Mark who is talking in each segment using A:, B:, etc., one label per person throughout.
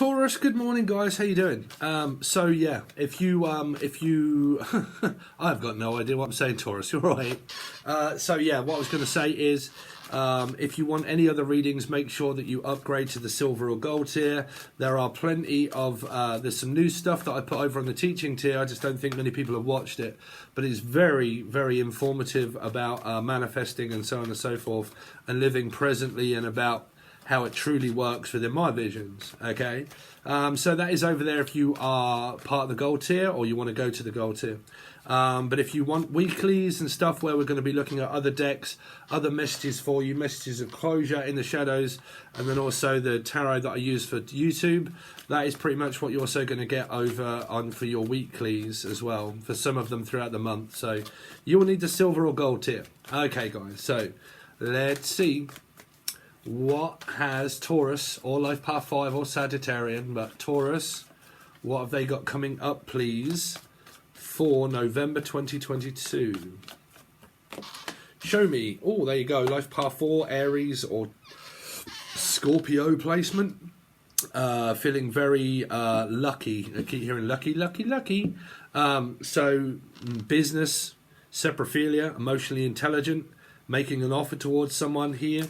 A: Taurus, good morning, guys. How you doing? So yeah, if you I've got no idea what I'm saying, Taurus. You're right. So yeah, what I was going to say is, if you want any other readings, make sure that you upgrade to the silver or gold tier. There are plenty of there's some new stuff that I put over on the teaching tier. I just don't think many people have watched it, but it's very, very informative about manifesting and so on and so forth, and living presently, and about how it truly works within my visions. Okay, so that is over there if you are part of the gold tier or you want to go to the gold tier. But if you want weeklies and stuff where we're going to be looking at other decks, other messages for you, messages of closure in the shadows, and then also the tarot that I use for YouTube, that is pretty much what you're also going to get over on for your weeklies as well, for some of them throughout the month. So you will need the silver or gold tier. Okay, guys, so let's see. What has Taurus, or Life Path 5 or Sagittarian, but Taurus, what have they got coming up, please, for November 2022? Show me. Oh, there you go. Life Path 4, Aries or Scorpio placement. Feeling very lucky. I keep hearing lucky, lucky, lucky. So, business, saprophilia, emotionally intelligent, making an offer towards someone here.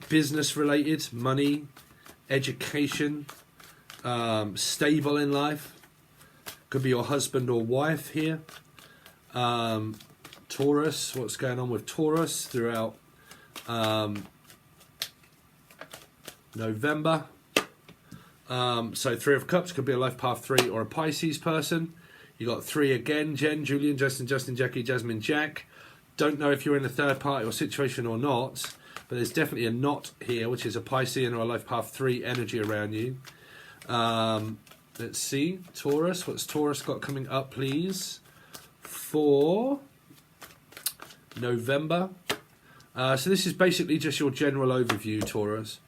A: Business related, money, education, stable in life, could be your husband or wife here. Taurus, what's going on with Taurus throughout November? So 3 of Cups could be a Life Path 3 or a Pisces person. You got 3 again, Jen, Julian, Justin, Jackie, Jasmine, Jack. Don't know if you're in a third party or situation or not, but there's definitely a knot here, which is a Piscean or a Life Path 3 energy around you. Let's see, Taurus. What's Taurus got coming up, please, for November? So this is basically just your general overview, Taurus.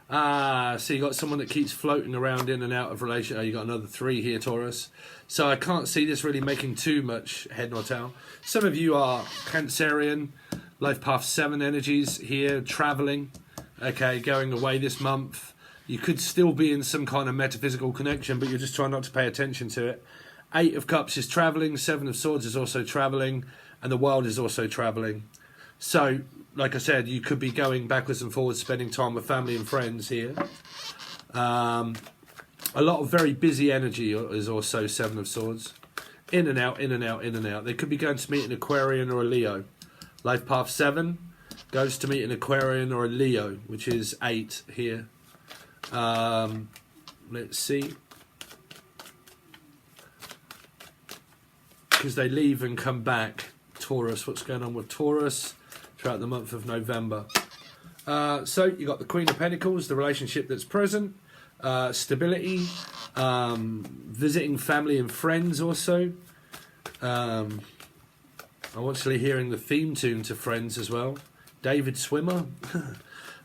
A: So you got someone that keeps floating around in and out of relation. Oh, you got another 3 here, Taurus. So I can't see this really making too much head nor tail. Some of you are Cancerian, Life Path 7 energies here, traveling. Okay, going away this month. You could still be in some kind of metaphysical connection, but you're just trying not to pay attention to it. 8 of Cups is traveling. 7 of Swords is also traveling, and the World is also traveling. So, like I said, you could be going backwards and forwards, spending time with family and friends here. A lot of very busy energy is also 7 of Swords. In and out, in and out, in and out. They could be going to meet an Aquarian or a Leo. Life Path 7 goes to meet an Aquarian or a Leo, which is 8 here. Let's see. Because they leave and come back. Taurus, what's going on with Taurus throughout the month of November? So you got the Queen of Pentacles, the relationship that's present, stability, visiting family and friends also. I'm actually hearing the theme tune to Friends as well. David Swimmer.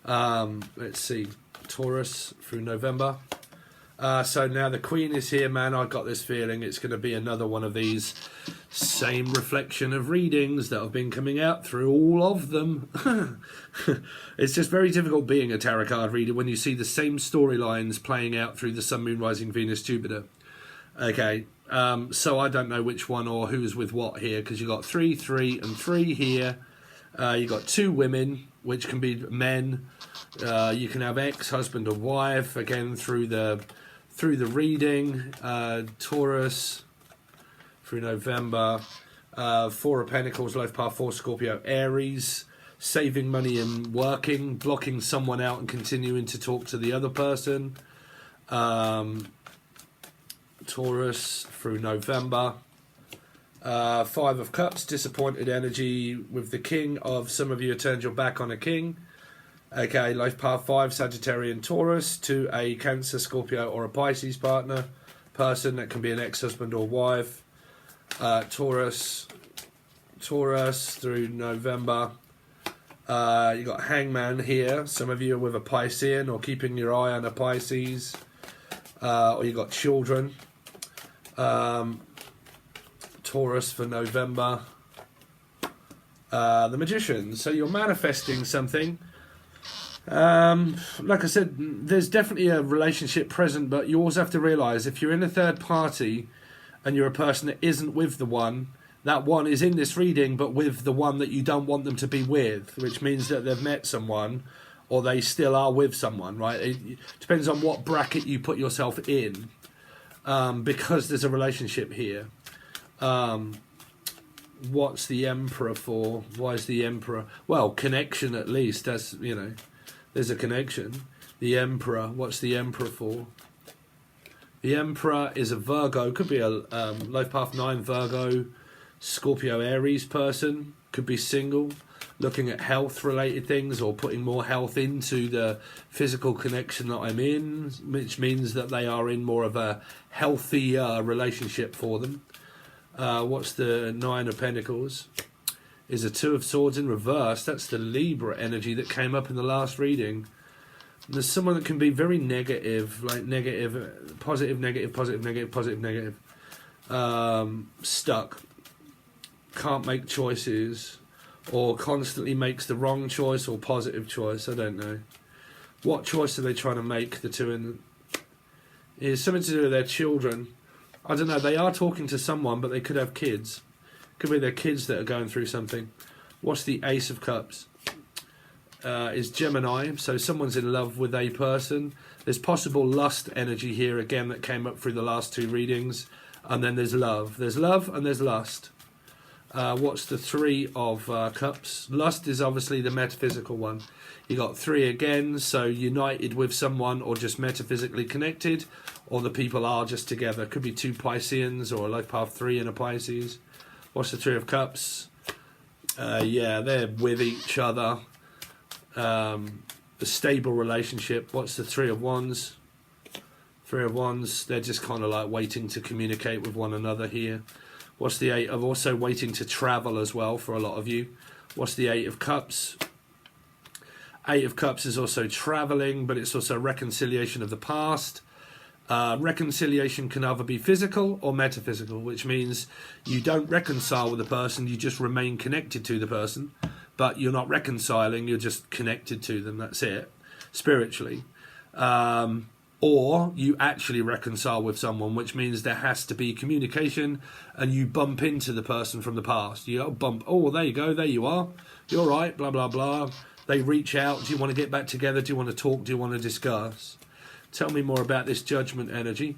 A: Let's see, Taurus through November. So now the Queen is here, man. I got this feeling it's going to be another one of these same reflection of readings that have been coming out through all of them. It's just very difficult being a tarot card reader when you see the same storylines playing out through the Sun, Moon, Rising, Venus, Jupiter. Okay, so I don't know which one or who's with what here, because you got 3, 3, and 3 here. You got 2 women, which can be men. You can have ex-husband or wife again through the reading. Taurus through November. 4 of Pentacles, Life Path 4, Scorpio, Aries. Saving money and working, blocking someone out and continuing to talk to the other person. Taurus through November. 5 of Cups, disappointed energy with the King of, some of you have turned your back on a king. Okay, Life Path 5, Sagittarian, Taurus, to a Cancer, Scorpio or a Pisces partner, person that can be an ex-husband or wife. Taurus through November. You got Hangman here. Some of you are with a Piscean or keeping your eye on a Pisces. Or you got children. Taurus for November. The Magician. So you're manifesting something Like I said, there's definitely a relationship present, but you also have to realise if you're in a third party and you're a person that isn't with the one, that one is in this reading but with the one that you don't want them to be with, which means that they've met someone or they still are with someone, right? It depends on what bracket you put yourself in, because there's a relationship here. What's the Emperor for? Why is the Emperor? Well, connection at least. That's, you know, there's a connection. The Emperor, what's the Emperor for? The Emperor is a Virgo, could be a Life Path 9 Virgo, Scorpio Aries person, could be single, looking at health related things or putting more health into the physical connection that I'm in, which means that they are in more of a healthy relationship for them. What's the Nine of Pentacles? Is a Two of Swords in reverse. That's the Libra energy that came up in the last reading. There's someone that can be very negative, like negative, positive, negative, positive, negative, positive, negative. Stuck. Can't make choices, or constantly makes the wrong choice or positive choice. I don't know. What choice are they trying to make, the two in? It's something to do with their children. I don't know. They are talking to someone, but they could have kids. Could be their kids that are going through something. What's the Ace of Cups? Is Gemini, so someone's in love with a person. There's possible lust energy here again that came up through the last two readings, and then there's love. There's love and there's lust. What's the Three of Cups? Lust is obviously the metaphysical one. You got three again, so united with someone or just metaphysically connected, or the people are just together. Could be two Pisceans or a Life Path 3 and a Pisces. What's the Three of Cups? Yeah, they're with each other. A stable relationship. What's the Three of Wands? Three of Wands, they're just kind of like waiting to communicate with one another here. What's the Eight of? Also waiting to travel as well for a lot of you. What's the Eight of Cups? Eight of Cups is also traveling, but it's also reconciliation of the past. Reconciliation can either be physical or metaphysical, which means you don't reconcile with the person, you just remain connected to the person, but you're not reconciling, you're just connected to them, that's it, spiritually. Or you actually reconcile with someone, which means there has to be communication and you bump into the person from the past. You bump, oh, there you go, there you are, you're right, blah, blah, blah. They reach out, do you want to get back together, do you want to talk, do you want to discuss? Tell me more about this Judgment energy.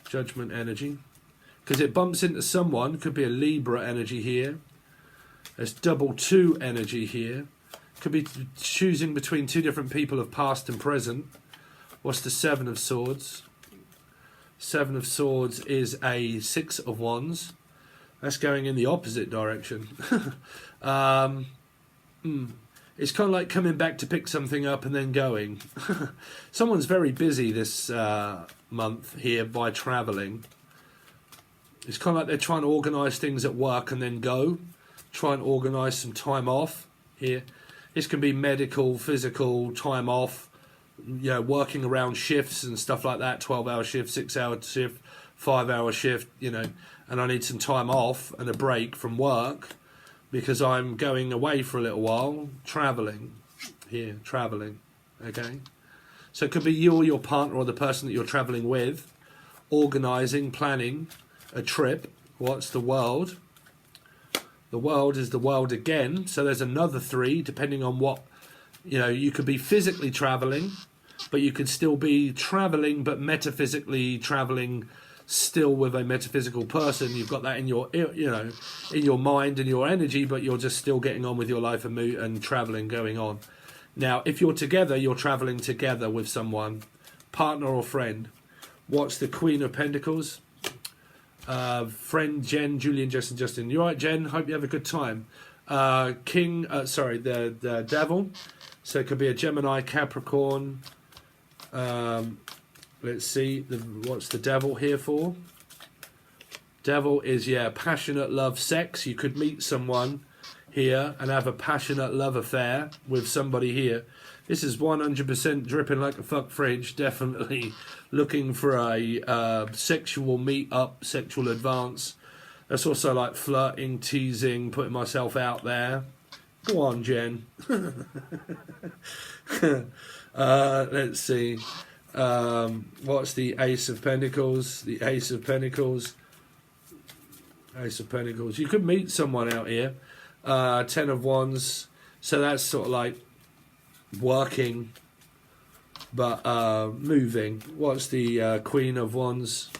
A: Judgment energy. Because it bumps into someone. Could be a Libra energy here. There's double two energy here. Could be choosing between two different people of past and present. What's the Seven of Swords? Seven of Swords is a Six of Wands. That's going in the opposite direction. It's kind of like coming back to pick something up and then going. Someone's very busy this month here by travelling. It's kind of like they're trying to organise things at work and then go. Try and organise some time off here. This can be medical, physical, time off. You know, working around shifts and stuff like that. 12-hour shift, 6-hour shift, 5-hour shift, you know. And I need some time off and a break from work, because I'm going away for a little while, travelling here, travelling, okay? So it could be you or your partner or the person that you're travelling with, organising, planning a trip. What's the World? The World is the World again, so there's another three, depending on what, you know, you could be physically travelling, but you could still be travelling, but metaphysically travelling still with a metaphysical person. You've got that in your, you know, in your mind and your energy, but you're just still getting on with your life and traveling going on. Now, if you're together, you're traveling together with someone, partner or friend. What's the Queen of Pentacles? Friend Jen, Julian, Justin. You all right, Jen? Hope you have a good time. The Devil. So it could be a Gemini, Capricorn. Let's see, what's the Devil here for? Devil is, yeah, passionate love, sex. You could meet someone here and have a passionate love affair with somebody here. This is 100% dripping like a fuck fridge. Definitely looking for a sexual meet-up, sexual advance. That's also like flirting, teasing, putting myself out there. Go on, Jen. Let's see. What's the Ace of Pentacles? The Ace of Pentacles. Ace of Pentacles. You could meet someone out here. Ten of Wands. So that's sort of like working, but moving. What's the Queen of Wands?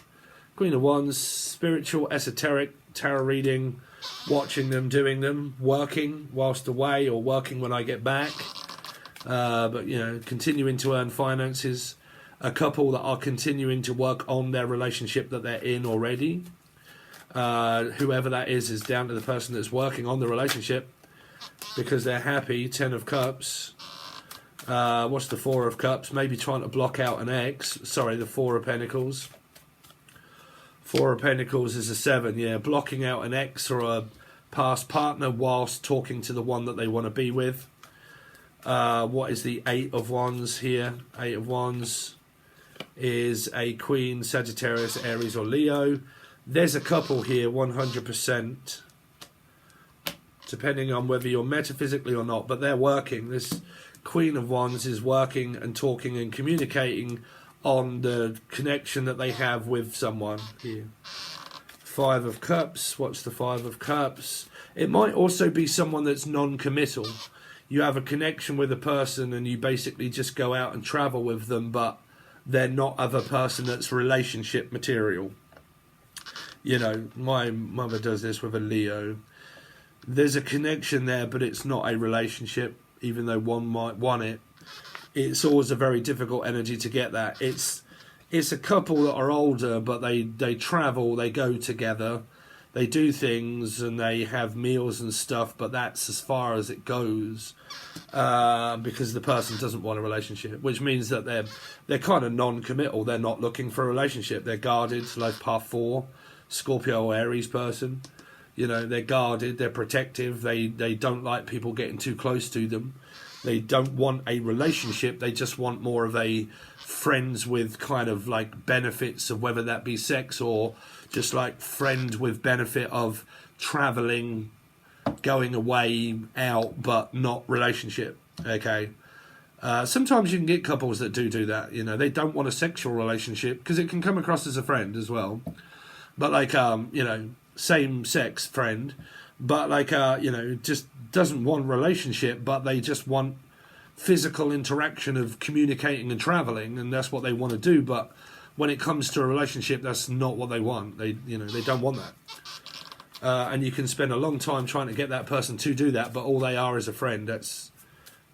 A: Queen of Wands. Spiritual, esoteric, tarot reading. Watching them, doing them. Working whilst away or working when I get back. But, you know, continuing to earn finances. A couple that are continuing to work on their relationship that they're in already. Whoever that is down to the person that's working on the relationship because they're happy. 10 of Cups. What's the 4 of Cups? Maybe trying to block out an ex. Sorry, the 4 of Pentacles. 4 of Pentacles is a 7. Yeah, blocking out an ex or a past partner whilst talking to the one that they want to be with. What is the 8 of Wands here? 8 of Wands is a Queen, Sagittarius, Aries or Leo. There's a couple here, 100%, depending on whether you're metaphysically or not, but they're working. This Queen of Wands is working and talking and communicating on the connection that they have with someone here. 5 of Cups. What's the 5 of Cups? It might also be someone that's non-committal. You have a connection with a person and you basically just go out and travel with them, but they're not of a person that's relationship material. You know, my mother does this with a Leo. There's a connection there, but it's not a relationship, even though one might want it. It's always a very difficult energy to get that. It's a couple that are older, but they travel, they go together, they do things, and they have meals and stuff, but that's as far as it goes, because the person doesn't want a relationship, which means that they're kind of non-committal. They're not looking for a relationship. They're guarded, like Path 4. Scorpio or Aries person, you know, they're guarded, they're protective, they don't like people getting too close to them, they don't want a relationship, they just want more of a friends with kind of like benefits of whether that be sex or just like friend with benefit of traveling, going away, out, but not relationship. Okay. Sometimes you can get couples that do that, you know, they don't want a sexual relationship because it can come across as a friend as well. But like, you know, same-sex friend, but like, you know, just doesn't want relationship, but they just want physical interaction of communicating and traveling, and that's what they want to do. But when it comes to a relationship, that's not what they want. They, you know, they don't want that. And you can spend a long time trying to get that person to do that, but all they are is a friend. That's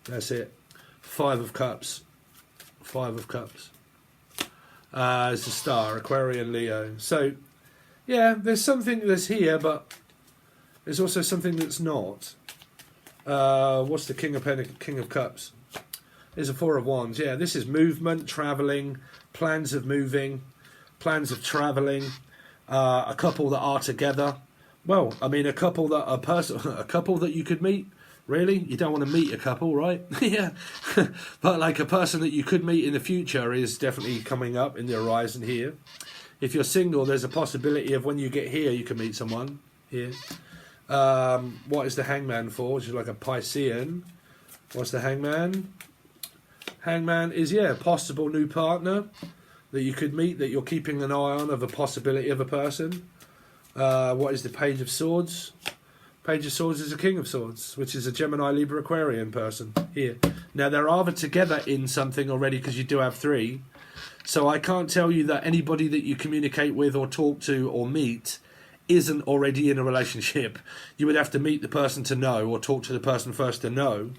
A: it. 5 of Cups. 5 of Cups. It's a star, Aquarian, Leo. So, yeah, there's something that's here, but there's also something that's not. What's the King of Cups? There's a 4 of Wands. Yeah, this is movement, travelling, plans of moving, plans of travelling. A couple that are together. Well, I mean, a couple that you could meet. Really, you don't want to meet a couple, right? Yeah, but like a person that you could meet in the future is definitely coming up in the horizon here. If you're single, there's a possibility of when you get here, you can meet someone here. What is the Hangman for? Which is like a Piscean. What's the Hangman? Hangman is, yeah, a possible new partner that you could meet, that you're keeping an eye on, of a possibility of a person. What is the Page of Swords? Page of Swords is a King of Swords, which is a Gemini, Libra, Aquarian person here. Now, they're either together in something already, because you do have 3. So I can't tell you that anybody that you communicate with or talk to or meet isn't already in a relationship. You would have to meet the person to know, or talk to the person first to know.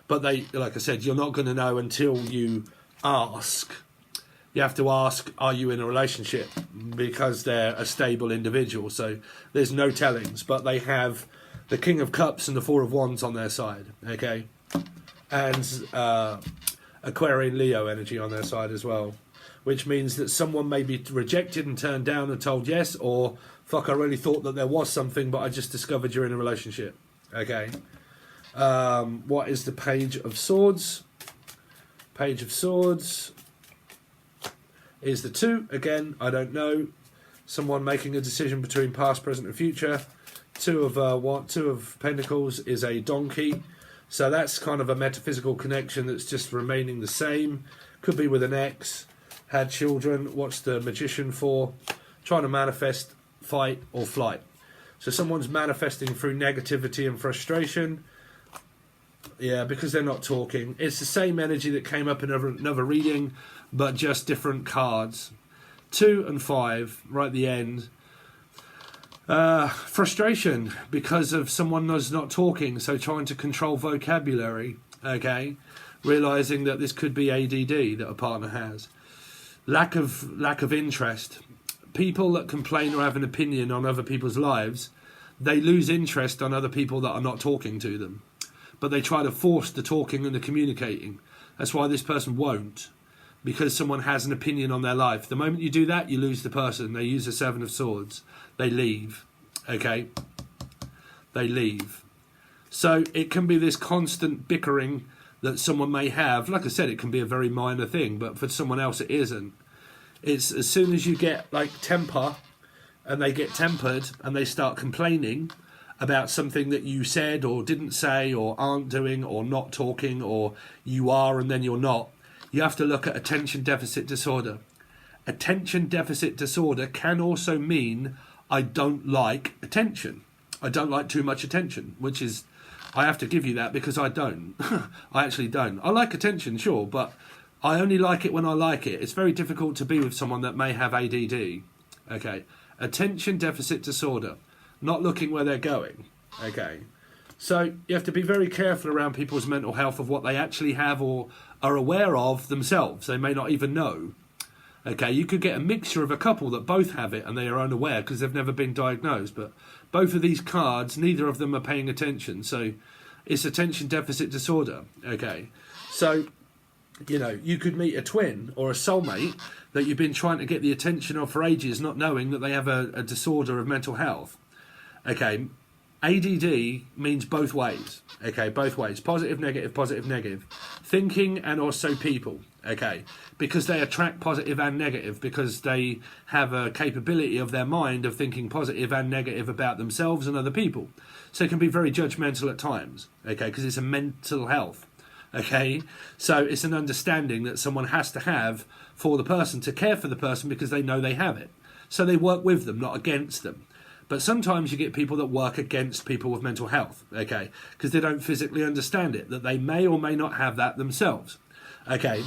A: But they, like I said, you're not going to know until you ask. You have to ask, are you in a relationship? Because they're a stable individual. So there's no tellings, but they have the King of Cups and the 4 of Wands on their side. Okay. And Aquarian, Leo energy on their side as well. Which means that someone may be rejected and turned down and told yes, or fuck, I really thought that there was something, but I just discovered you're in a relationship. Okay. What is the Page of Swords? Page of Swords is the 2. Again, I don't know. Someone making a decision between past, present, and future. 2 of Pentacles is a donkey. So that's kind of a metaphysical connection that's just remaining the same. Could be with an ex, had children. What's the Magician for? Trying to manifest fight or flight. So someone's manifesting through negativity and frustration. Yeah, because they're not talking. It's the same energy that came up in another reading, but just different cards. 2 and 5, right at the end. Frustration because of someone who's not talking, so trying to control vocabulary, okay? Realising that this could be ADD that a partner has. Lack of interest. People that complain or have an opinion on other people's lives, they lose interest on other people that are not talking to them. But they try to force the talking and the communicating. That's why this person won't, because someone has an opinion on their life. The moment you do that, you lose the person. They use the 7 of Swords. They leave, okay? They leave. So it can be this constant bickering that someone may have. Like I said, it can be a very minor thing, but for someone else it isn't. It's as soon as you get like temper and they get tempered and they start complaining about something that you said or didn't say or aren't doing or not talking, or you are and then you're not, you have to look at attention deficit disorder. Attention deficit disorder can also mean I don't like attention. I don't like too much attention, which is, I have to give you that because I don't. I actually don't. I like attention, sure, but I only like it when I like it. It's very difficult to be with someone that may have ADD. Okay. Attention deficit disorder. Not looking where they're going. Okay. So you have to be very careful around people's mental health of what they actually have or are aware of themselves. They may not even know. Okay, you could get a mixture of a couple that both have it and they are unaware because they've never been diagnosed. But both of these cards, neither of them are paying attention. So it's attention deficit disorder. Okay, so, you know, you could meet a twin or a soulmate that you've been trying to get the attention of for ages, not knowing that they have a disorder of mental health. Okay, ADD means both ways. Okay, both ways. Positive, negative. Thinking and also people. Okay, because they attract positive and negative, because they have a capability of their mind of thinking positive and negative about themselves and other people. So it can be very judgmental at times. Okay, because it's a mental health. Okay, so it's an understanding that someone has to have for the person to care for the person because they know they have it. So they work with them, not against them. But sometimes you get people that work against people with mental health, okay, because they don't physically understand it, that they may or may not have that themselves, okay.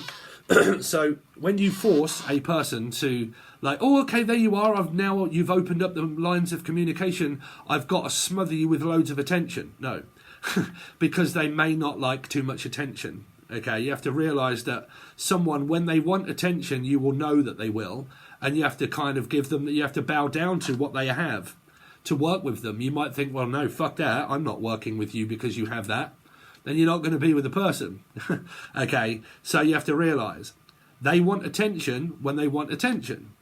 A: So when you force a person to, like, oh, okay, there you are, you've opened up the lines of communication, I've got to smother you with loads of attention. No, because they may not like too much attention, okay. You have to realise that someone, when they want attention, you will know that they will, and you have to kind of give them, you have to bow down to what they have to work with them. You might think, well, no, fuck that, I'm not working with you because you have that. Then you're not going to be with the person. Okay, so you have to realise they want attention when they want attention.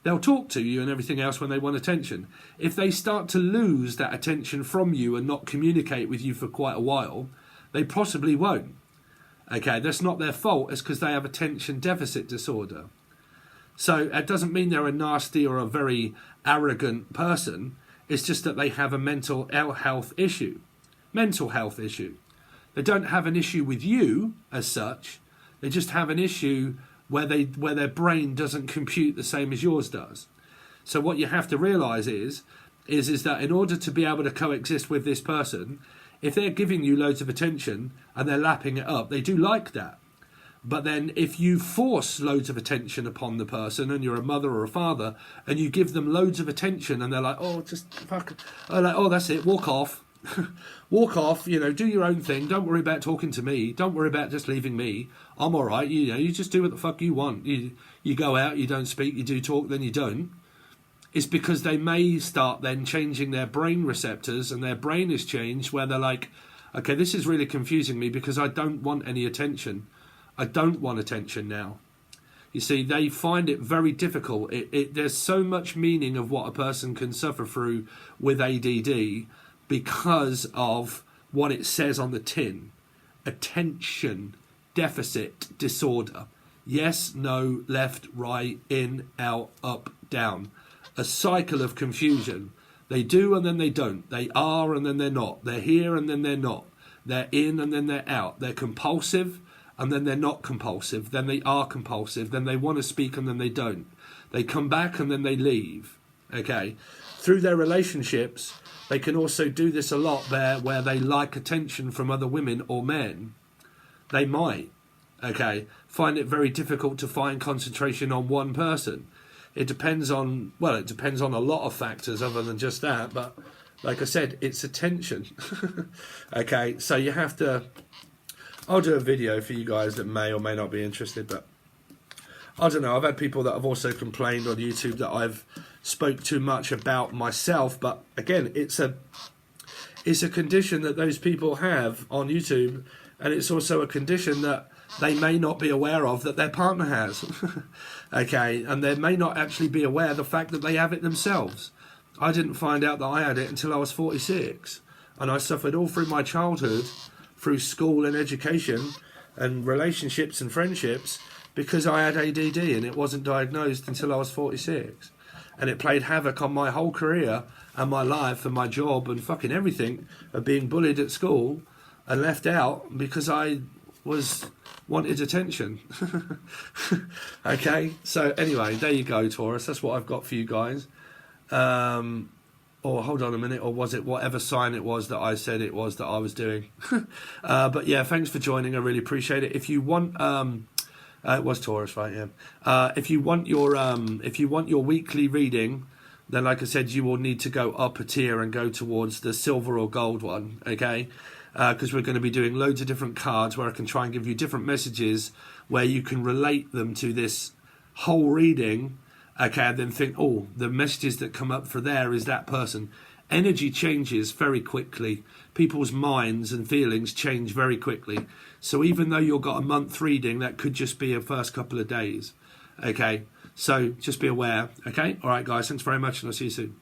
A: They'll talk to you and everything else when they want attention. If they start to lose that attention from you and not communicate with you for quite a while, they possibly won't. Okay, that's not their fault, it's because they have attention deficit disorder. So it doesn't mean they're a nasty or a very arrogant person. It's just that they have a mental health issue. Mental health issue. They don't have an issue with you as such. They just have an issue where their brain doesn't compute the same as yours does. So what you have to realise is that in order to be able to coexist with this person, if they're giving you loads of attention and they're lapping it up, they do like that. But then if you force loads of attention upon the person and you're a mother or a father and you give them loads of attention and they're like, oh, just fuck, oh, that's it, walk off. Walk off, you know, do your own thing. Don't worry about talking to me. Don't worry about just leaving me. I'm all right. You know, you just do what the fuck you want. You go out, you don't speak, you do talk, then you don't. It's because they may start then changing their brain receptors and their brain is changed where they're like, okay, this is really confusing me because I don't want any attention. I don't want attention now. You see, they find it very difficult. There's so much meaning of what a person can suffer through with ADD because of what it says on the tin. Attention deficit disorder. Yes, no, left, right, in, out, up, down. A cycle of confusion. They do and then they don't. They are and then they're not. They're here and then they're not. They're in and then they're out. They're compulsive and then they're not compulsive. Then they are compulsive. Then they want to speak and then they don't. They come back and then they leave. Okay. Through their relationships, they can also do this a lot there where they like attention from other women or men. They might, okay, find it very difficult to find concentration on one person. It depends on, well, it depends on a lot of factors other than just that. But like I said, it's attention. Okay, so you have to, I'll do a video for you guys that may or may not be interested, but I don't know. I've had people that have also complained on YouTube that I've spoke too much about myself, but again, it's a condition that those people have on YouTube, and it's also a condition that they may not be aware of that their partner has. Okay, and they may not actually be aware of the fact that they have it themselves. I didn't find out that I had it until I was 46, and I suffered all through my childhood, through school and education and relationships and friendships, because I had ADD and it wasn't diagnosed until I was 46. And it played havoc on my whole career and my life and my job and fucking everything of being bullied at school and left out because I wanted attention. Okay, so anyway, there you go, Taurus. That's what I've got for you guys. Or hold on a minute, or was it whatever sign it was that I said it was that I was doing? But yeah, thanks for joining. I really appreciate it. If you want... it was Taurus, right? Yeah. If you want your weekly reading, then like I said, you will need to go up a tier and go towards the silver or gold one. Okay, because we're going to be doing loads of different cards where I can try and give you different messages where you can relate them to this whole reading. Okay, and then think, oh, the messages that come up for there is that person. Energy changes very quickly. People's minds and feelings change very quickly. So even though you've got a month reading, that could just be a first couple of days. Okay, so just be aware. Okay, all right, guys, thanks very much, and I'll see you soon.